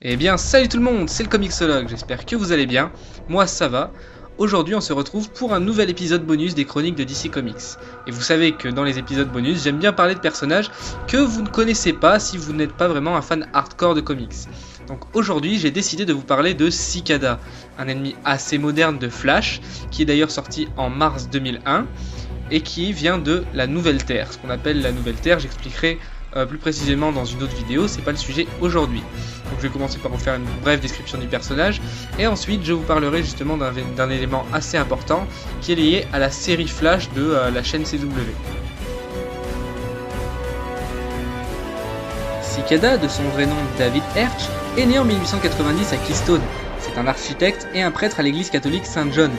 Eh bien, salut tout le monde, c'est le Comixologue, j'espère que vous allez bien. Moi, ça va. Aujourd'hui, on se retrouve pour un nouvel épisode bonus des chroniques de DC Comics. Et vous savez que dans les épisodes bonus, j'aime bien parler de personnages que vous ne connaissez pas si vous n'êtes pas vraiment un fan hardcore de comics. Donc aujourd'hui, j'ai décidé de vous parler de Cicada, un ennemi assez moderne de Flash, qui est d'ailleurs sorti en mars 2001, et qui vient de la Nouvelle Terre. Ce qu'on appelle la Nouvelle Terre, j'expliquerai plus précisément dans une autre vidéo, c'est pas le sujet aujourd'hui. Donc je vais commencer par vous faire une brève description du personnage, et ensuite je vous parlerai justement d'un élément assez important qui est lié à la série Flash de la chaîne CW. Cicada, de son vrai nom David Herch, est né en 1890 à Keystone. C'est un architecte et un prêtre à l'église catholique Saint John,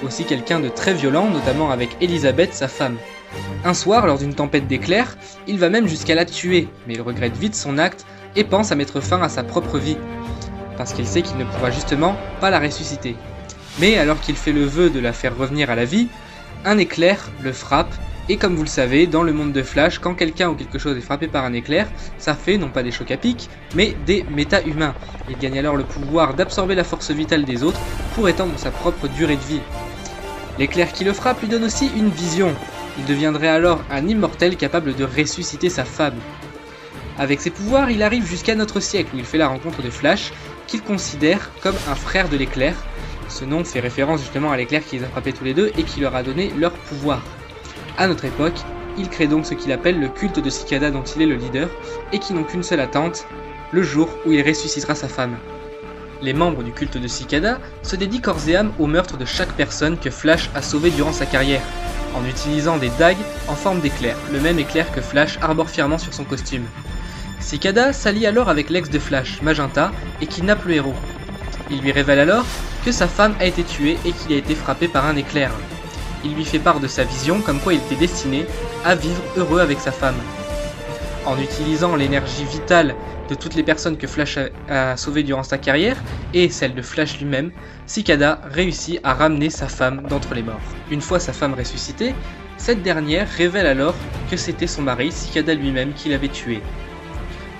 aussi quelqu'un de très violent, notamment avec Elizabeth, sa femme. Un soir, lors d'une tempête d'éclairs, il va même jusqu'à la tuer, mais il regrette vite son acte et pense à mettre fin à sa propre vie, parce qu'il sait qu'il ne pourra justement pas la ressusciter. Mais alors qu'il fait le vœu de la faire revenir à la vie, un éclair le frappe, et comme vous le savez, dans le monde de Flash, quand quelqu'un ou quelque chose est frappé par un éclair, ça fait non pas des chocs à pic, mais des méta-humains. Il gagne alors le pouvoir d'absorber la force vitale des autres pour étendre sa propre durée de vie. L'éclair qui le frappe lui donne aussi une vision. Il deviendrait alors un immortel capable de ressusciter sa femme. Avec ses pouvoirs, il arrive jusqu'à notre siècle où il fait la rencontre de Flash, qu'il considère comme un frère de l'éclair. Ce nom fait référence justement à l'éclair qui les a frappés tous les deux et qui leur a donné leur pouvoir. À notre époque, il crée donc ce qu'il appelle le culte de Cicada dont il est le leader et qui n'ont qu'une seule attente, le jour où il ressuscitera sa femme. Les membres du culte de Cicada se dédient corps et âme au meurtre de chaque personne que Flash a sauvée durant sa carrière, en utilisant des dagues en forme d'éclair, le même éclair que Flash arbore fièrement sur son costume. Cicada s'allie alors avec l'ex de Flash, Magenta, et kidnappe le héros. Il lui révèle alors que sa femme a été tuée et qu'il a été frappé par un éclair. Il lui fait part de sa vision comme quoi il était destiné à vivre heureux avec sa femme. En utilisant l'énergie vitale de toutes les personnes que Flash a sauvées durant sa carrière, et celle de Flash lui-même, Cicada réussit à ramener sa femme d'entre les morts. Une fois sa femme ressuscitée, cette dernière révèle alors que c'était son mari, Cicada lui-même, qui l'avait tué.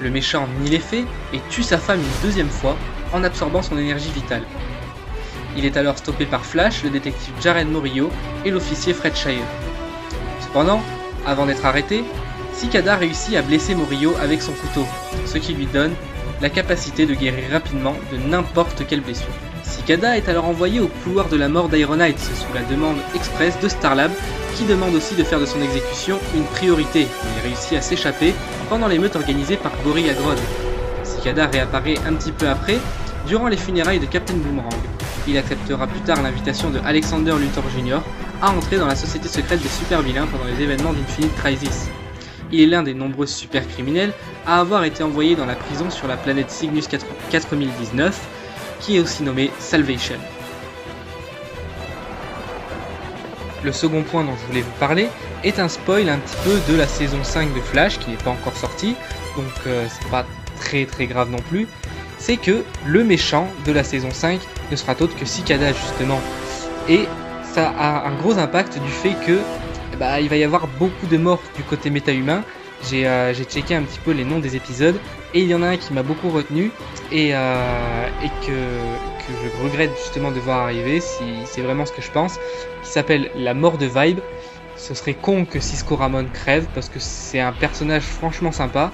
Le méchant nie les faits et tue sa femme une deuxième fois en absorbant son énergie vitale. Il est alors stoppé par Flash, le détective Jared Morillo et l'officier Fred Shire. Cependant, avant d'être arrêté, Cicada réussit à blesser Morillo avec son couteau, ce qui lui donne la capacité de guérir rapidement de n'importe quelle blessure. Cicada est alors envoyé au couloir de la mort d'Ironite sous la demande express de Starlab, qui demande aussi de faire de son exécution une priorité. Il réussit à s'échapper pendant l'émeute organisée par Gorilla Grodd. Cicada réapparaît un petit peu après, durant les funérailles de Captain Boomerang. Il acceptera plus tard l'invitation de Alexander Luthor Jr. à entrer dans la société secrète des super-vilains pendant les événements d'Infinite Crisis. Il est l'un des nombreux super-criminels à avoir été envoyé dans la prison sur la planète Cygnus 4019, qui est aussi nommée Salvation. Le second point dont je voulais vous parler est un spoil un petit peu de la saison 5 de Flash, qui n'est pas encore sortie, donc c'est pas très grave non plus. C'est que le méchant de la saison 5 ne sera autre que Cicada justement. Et ça a un gros impact du fait que il va y avoir beaucoup de morts du côté méta-humain. J'ai checké un petit peu les noms des épisodes et il y en a un qui m'a beaucoup retenu et que je regrette justement de voir arriver, si c'est vraiment ce que je pense, qui s'appelle La mort de Vibe. Ce serait con que Cisco Ramon crève parce que c'est un personnage franchement sympa,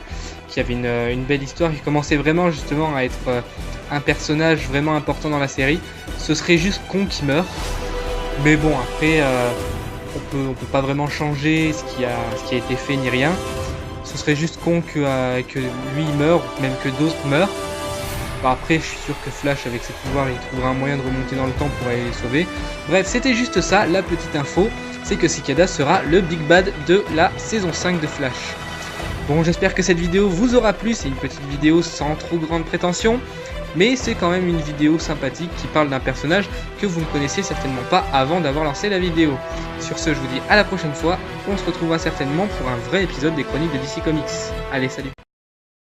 qui avait une belle histoire, qui commençait vraiment justement à être un personnage vraiment important dans la série. Ce serait juste con qu'il meure, mais bon après on peut pas vraiment changer ce qui a été fait ni rien. Ce serait juste con que lui meure, ou même que d'autres meurent. Après je suis sûr que Flash avec ses pouvoirs il trouvera un moyen de remonter dans le temps pour aller les sauver. Bref, c'était juste ça, la petite info, c'est que Cicada sera le Big Bad de la saison 5 de Flash. Bon, j'espère que cette vidéo vous aura plu, c'est une petite vidéo sans trop grande prétention, mais c'est quand même une vidéo sympathique qui parle d'un personnage que vous ne connaissiez certainement pas avant d'avoir lancé la vidéo. Sur ce, je vous dis à la prochaine fois, on se retrouvera certainement pour un vrai épisode des chroniques de DC Comics. Allez, salut!